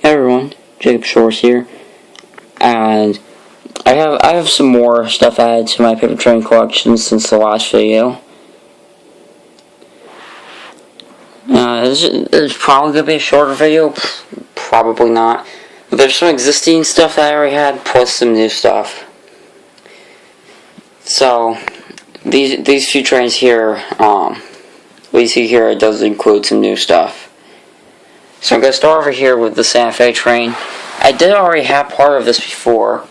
Hey everyone, Jacob Shores here, and I have some more stuff added to my paper train collection since the last video. This is probably going to be a shorter video, probably not. But there's some existing stuff that I already had, plus some new stuff. So, these few trains here, what you see here, it does include some new stuff. So I'm going to start over here with the Santa Fe train. I did already have part of this before.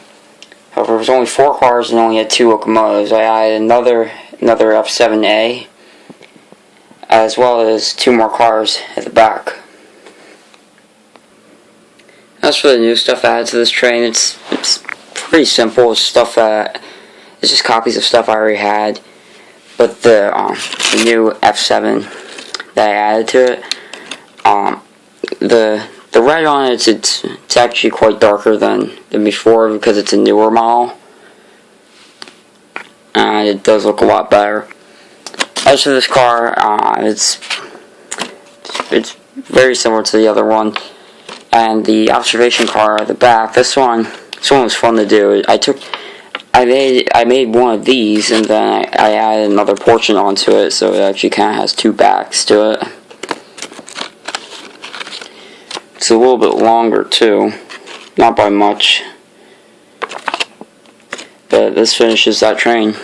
However, it was only 4 cars and only had 2 locomotives. I added another F7A, as well as 2 more cars at the back. As for the new stuff added to this train, it's pretty simple. It's stuff that it's just copies of stuff I already had. But the new F7 that I added to it, the red on it, it's actually quite darker than before because it's a newer model, and it does look a lot better. As for this car, it's very similar to the other one, and the observation car at the back. This one was fun to do. I made one of these, and then I added another portion onto it, so it actually kind of has 2 backs to it. It's a little bit longer too, not by much, but this finishes that train.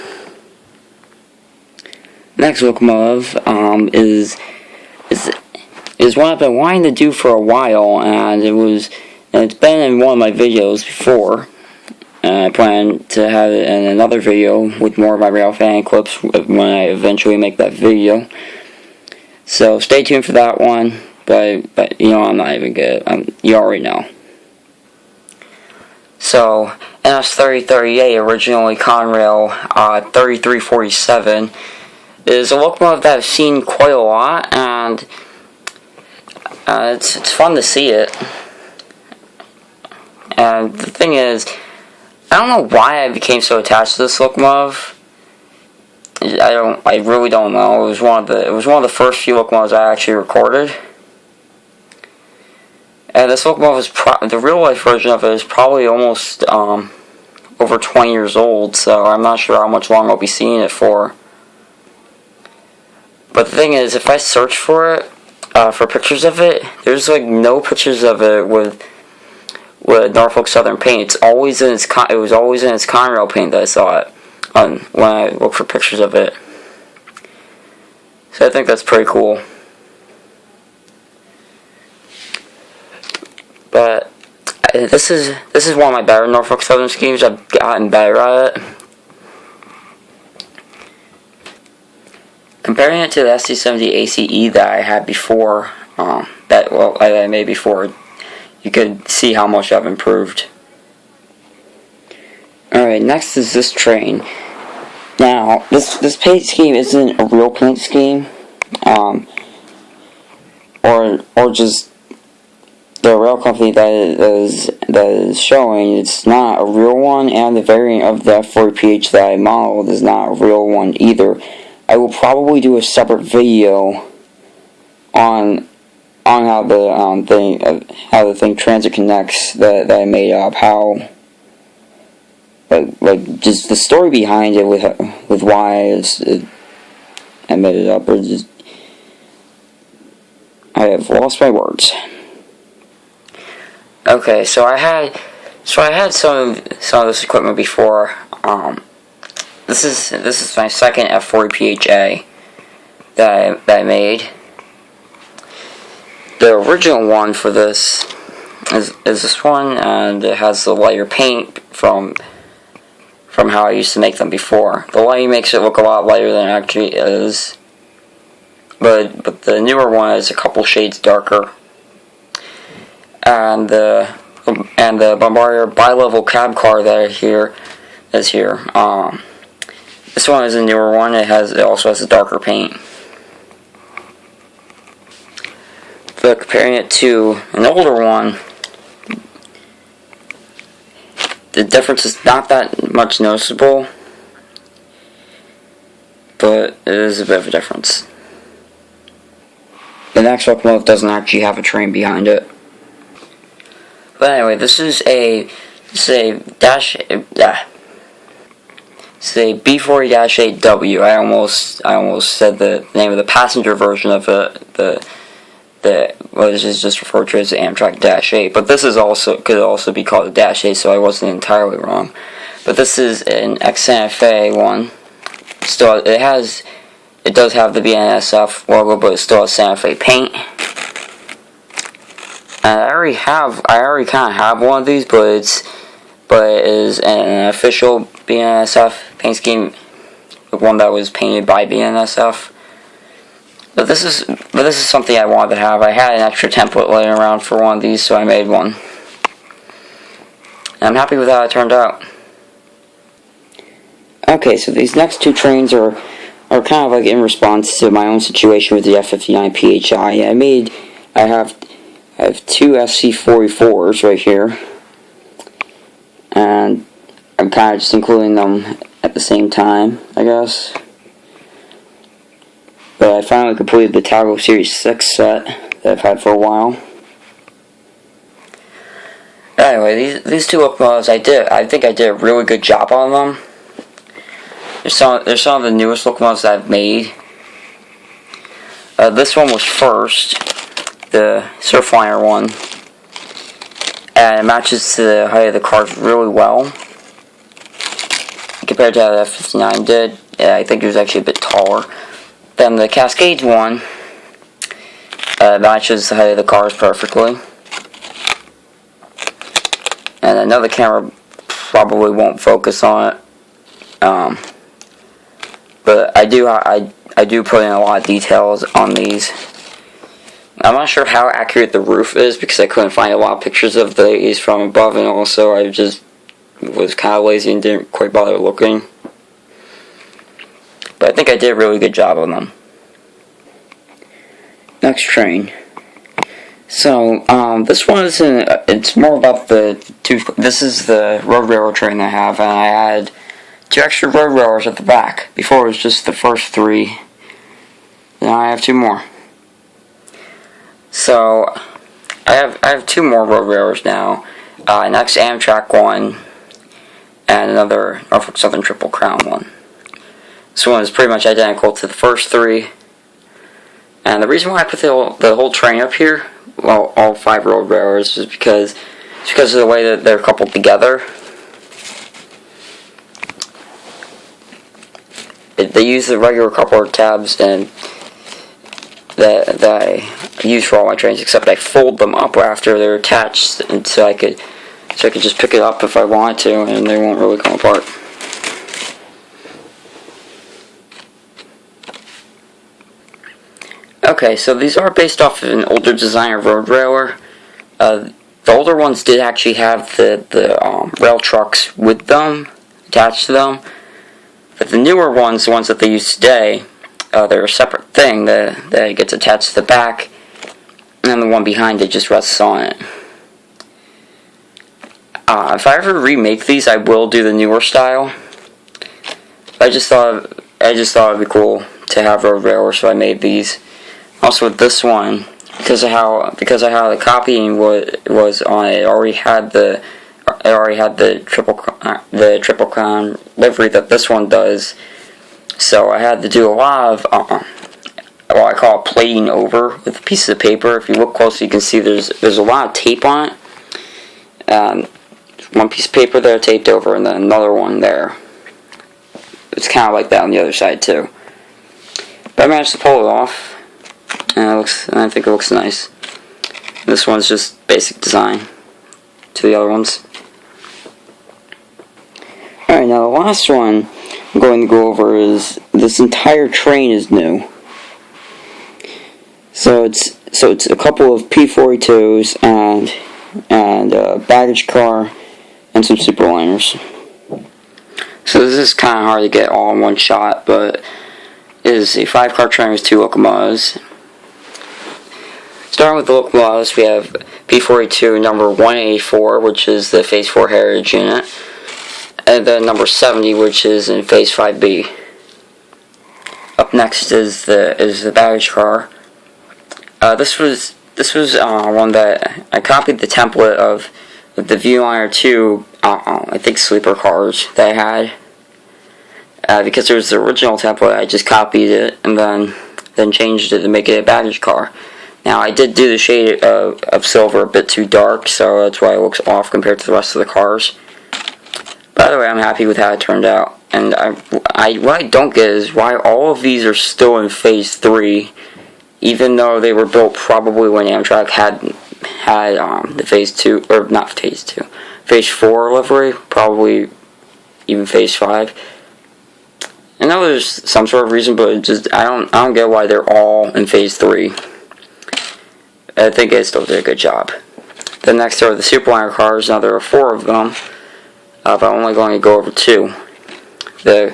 Next locomotive is one I've been wanting to do for a while, and it's been in one of my videos before. And I plan to have it in another video with more of my rail fan clips when I eventually make that video. So stay tuned for that one. But you know, I'm not even good. You already know. So, NS3038, originally Conrail 3347, is a locomotive that I've seen quite a lot, and it's fun to see it. And the thing is, I don't know why I became so attached to this locomotive. I really don't know. It was one of the first few locomotives I actually recorded. And this locomotive the real life version of it is probably almost over 20 years old, so I'm not sure how much longer I'll be seeing it for. But the thing is, if I search for it, for pictures of it, there's like no pictures of it with Norfolk Southern paint. It was always in its Conrail paint that I saw it when I looked for pictures of it. So I think that's pretty cool. But this is one of my better Norfolk Southern schemes. I've gotten better at it. Comparing it to the SC70 ACE that I had before, that I made before, you could see how much I've improved. Alright, next is this train. Now, this paint scheme isn't a real paint scheme, or just the rail company that is showing, it's not a real one, and the variant of the F40PH that I modeled is not a real one either. I will probably do a separate video on how the thing transit connects that I made up, how like just the story behind it with why I made it up. Or just, I have lost my words. Okay, so I had some of this equipment before. This is my second F40PHA that I made. The original one for this is this one, and it has the lighter paint from how I used to make them before. The lighting makes it look a lot lighter than it actually is, but the newer one is a couple shades darker. And the Bombardier bi-level cab car that is here. This one is a newer one. It also has a darker paint. But comparing it to an older one, the difference is not that much noticeable, but it is a bit of a difference. The next locomotive doesn't actually have a train behind it. But anyway, this is a B40-8W. I almost said the name of the passenger version of the what is just referred to as the Amtrak Dash 8. But this could also be called a Dash 8, so I wasn't entirely wrong. But this is an ex-Santa Fe one. Still, it does have the BNSF logo, but it still has Santa Fe paint. And I already kind of have one of these, but it is an official BNSF paint scheme, one that was painted by BNSF. But this is something I wanted to have. I had an extra template laying around for one of these, so I made one. And I'm happy with how it turned out. Okay, so these next two trains are kind of like in response to my own situation with the F59 PHI. I have two SC44s right here, and I'm kind of just including them at the same time, I guess. But I finally completed the Talgo Series 6 set that I've had for a while. Anyway, these two locomotives, I think I did a really good job on them. There's some of the newest locomotives that I've made. This one was first, the Surfliner one, and it matches to the height of the cars really well compared to how the F59 did. Yeah, I think it was actually a bit taller. Then the Cascades one matches the height of the cars perfectly. And another camera probably won't focus on it. But I do put in a lot of details on these. I'm not sure how accurate the roof is because I couldn't find a lot of pictures of these from above, and also I just was kind of lazy and didn't quite bother looking. But I think I did a really good job on them. Next train. So, this one is it's more about this is the road railroad train I have, and I had 2 extra road railroads at the back. Before it was just the first 3. Now I have 2 more. So, I have 2 more road railroads now. An ex-Amtrak one, and another Norfolk Southern Triple Crown one. This one is pretty much identical to the first 3. And the reason why I put the whole train up here, well, all 5 road railroads, is because of the way that they're coupled together. They use the regular coupler tabs and that I use for all my trains, except I fold them up after they're attached, and so I could just pick it up if I wanted to, and they won't really come apart. Okay, so these are based off of an older design of road railer. The older ones did actually have the rail trucks with them, attached to them. But the newer ones, the ones that they use today, they're a separate thing that gets attached to the back, and then the one behind it just rests on it. If I ever remake these, I will do the newer style. I just thought it'd be cool to have road railers, so I made these. Also with this one, because of how the copying was on it, it already had the triple crown livery that this one does. So I had to do a lot of what I call plating over with pieces of paper. If you look closely, you can see there's a lot of tape on it. One piece of paper there taped over, and then another one there. It's kind of like that on the other side too. But I managed to pull it off. And I think it looks nice. This one's just basic design to the other ones. Alright, now the last one I'm going to go over is this entire train is new. So it's a couple of P42s and a baggage car and some superliners. So this is kind of hard to get all in one shot, but it is a 5-car train with 2 locomotives. Starting with the locomotives, we have P42 number 184, which is the Phase 4 Heritage unit, and then number 70, which is in Phase 5B. Up next is the baggage car. This was one that I copied the template of with the Viewliner 2, I think sleeper cars that I had. Because it was the original template, I just copied it and then changed it to make it a baggage car. Now, I did do the shade of silver a bit too dark, so that's why it looks off compared to the rest of the cars. By the way, I'm happy with how it turned out. And what I don't get is why all of these are still in Phase 3, even though they were built probably when Amtrak had the Phase 2, or not Phase 2, Phase 4 livery, probably even Phase 5. I know there's some sort of reason, but I don't get why they're all in Phase 3. I think it still did a good job. The next are the Superliner cars. Now there are 4 of them, but I'm only going to go over 2. The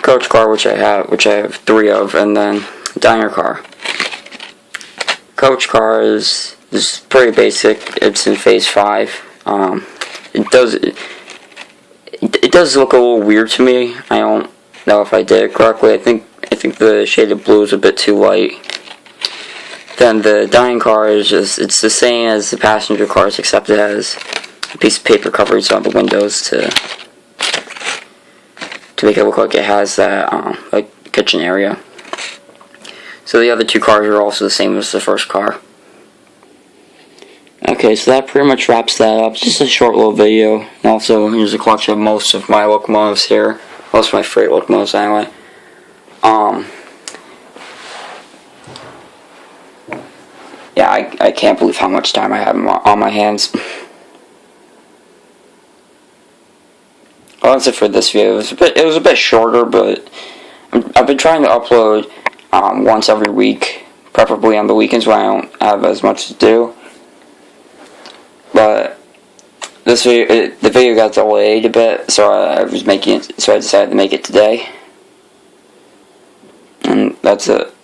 coach car, which I have 3 of, and then the diner car. Coach car is pretty basic. It's in Phase 5. It does look a little weird to me. I don't know if I did it correctly. I think the shade of blue is a bit too light. Then the dining car is it's the same as the passenger cars, except it has a piece of paper covering some of the windows to make it look like it has that like kitchen area. So the other 2 cars are also the same as the first car. Okay, so that pretty much wraps that up. Just a short little video. And also, here's a collection of most of my locomotives here. Most of my freight locomotives, anyway. Yeah, I can't believe how much time I have on my hands. Well, that's it for this video. It was a bit shorter, but I've been trying to upload once every week, preferably on the weekends when I don't have as much to do. But this video, the video got delayed a bit, so I decided to make it today. And that's it.